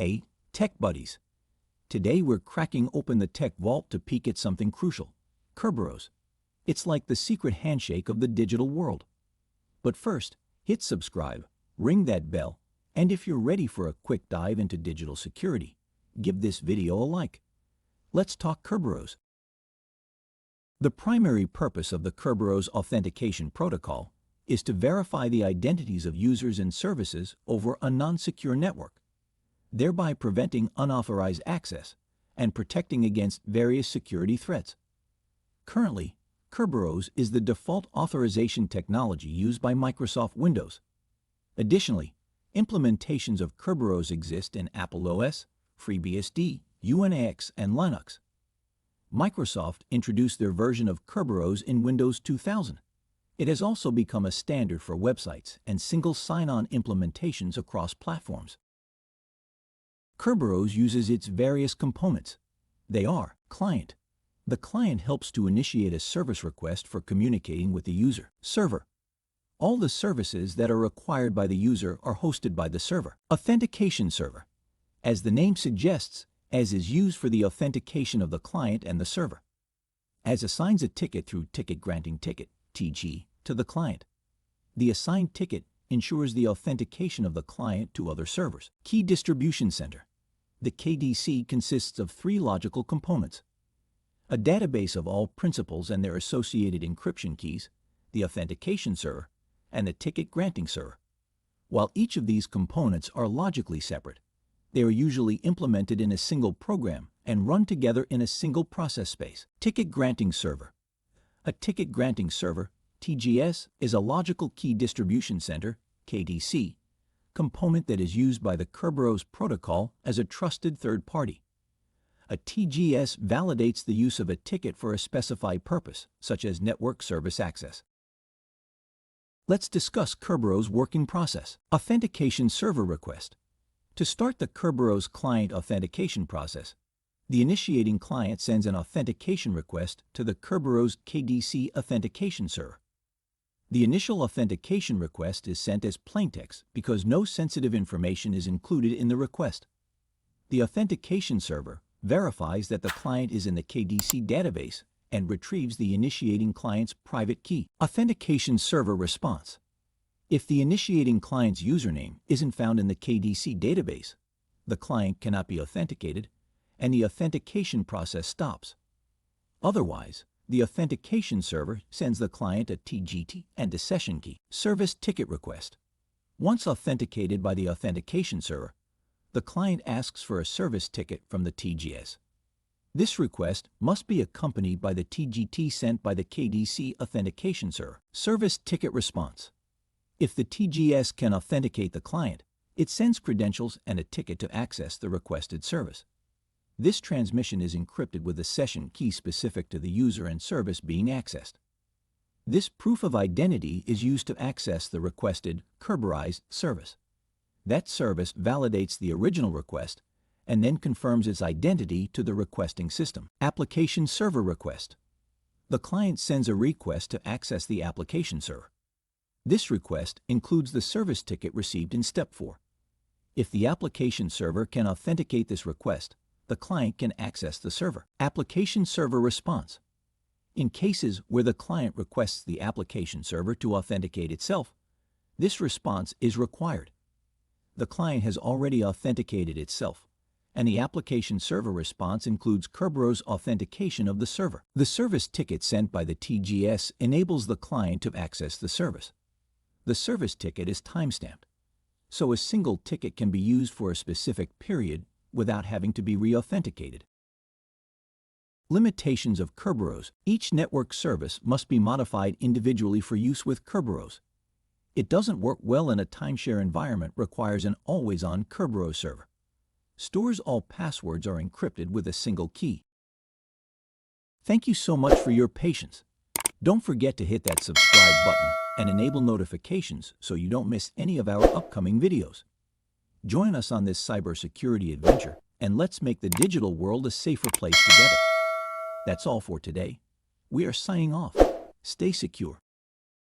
Hey, Tech Buddies! Today we're cracking open the tech vault to peek at something crucial, Kerberos. It's like the secret handshake of the digital world. But first, hit subscribe, ring that bell, and if you're ready for a quick dive into digital security, give this video a like. Let's talk Kerberos. The primary purpose of the Kerberos Authentication Protocol is to verify the identities of users and services over a non-secure network, thereby preventing unauthorized access and protecting against various security threats. Currently, Kerberos is the default authorization technology used by Microsoft Windows. Additionally, implementations of Kerberos exist in Apple OS, FreeBSD, UNIX, and Linux. Microsoft introduced their version of Kerberos in Windows 2000. It has also become a standard for websites and single sign-on implementations across platforms. Kerberos uses its various components. They are client. The client helps to initiate a service request for communicating with the user. Server. All the services that are required by the user are hosted by the server. Authentication Server. As the name suggests, as is used for the authentication of the client and the server. As assigns a ticket through Ticket Granting Ticket, TG, to the client. The assigned ticket ensures the authentication of the client to other servers. Key Distribution Center. The KDC consists of three logical components: a database of all principals and their associated encryption keys, the Authentication Server, and the Ticket Granting Server. While each of these components are logically separate, they are usually implemented in a single program and run together in a single process space. Ticket Granting Server. A Ticket Granting Server, TGS, is a logical key distribution center, KDC, component that is used by the Kerberos protocol as a trusted third party. A TGS validates the use of a ticket for a specified purpose, such as network service access. Let's discuss Kerberos' working process. Authentication Server Request. To start the Kerberos client authentication process, the initiating client sends an authentication request to the Kerberos KDC Authentication Server. The initial authentication request is sent as plaintext because no sensitive information is included in the request. The Authentication Server verifies that the client is in the KDC database and retrieves the initiating client's private key. Authentication Server Response. If the initiating client's username isn't found in the KDC database, the client cannot be authenticated and the authentication process stops. Otherwise, the Authentication Server sends the client a TGT and a session key. Service Ticket Request. Once authenticated by the Authentication Server, the client asks for a service ticket from the TGS. This request must be accompanied by the TGT sent by the KDC Authentication Server. Service Ticket Response. If the TGS can authenticate the client, it sends credentials and a ticket to access the requested service. This transmission is encrypted with a session key specific to the user and service being accessed. This proof of identity is used to access the requested Kerberized service. That service validates the original request and then confirms its identity to the requesting system. Application Server Request. The client sends a request to access the application server. This request includes the service ticket received in Step 4. If the application server can authenticate this request, the client can access the server. Application Server Response. In cases where the client requests the application server to authenticate itself, this response is required. The client has already authenticated itself, and the application server response includes Kerberos authentication of the server. The service ticket sent by the TGS enables the client to access the service. The service ticket is timestamped, so a single ticket can be used for a specific period without having to be re-authenticated. Limitations of Kerberos. Each network service must be modified individually for use with Kerberos. It doesn't work well in a timeshare environment, requires an always-on Kerberos server. Stores all passwords are encrypted with a single key. Thank you so much for your patience. Don't forget to hit that subscribe button and enable notifications so you don't miss any of our upcoming videos. Join us on this cybersecurity adventure and let's make the digital world a safer place together. That's all for today. We are signing off. Stay secure.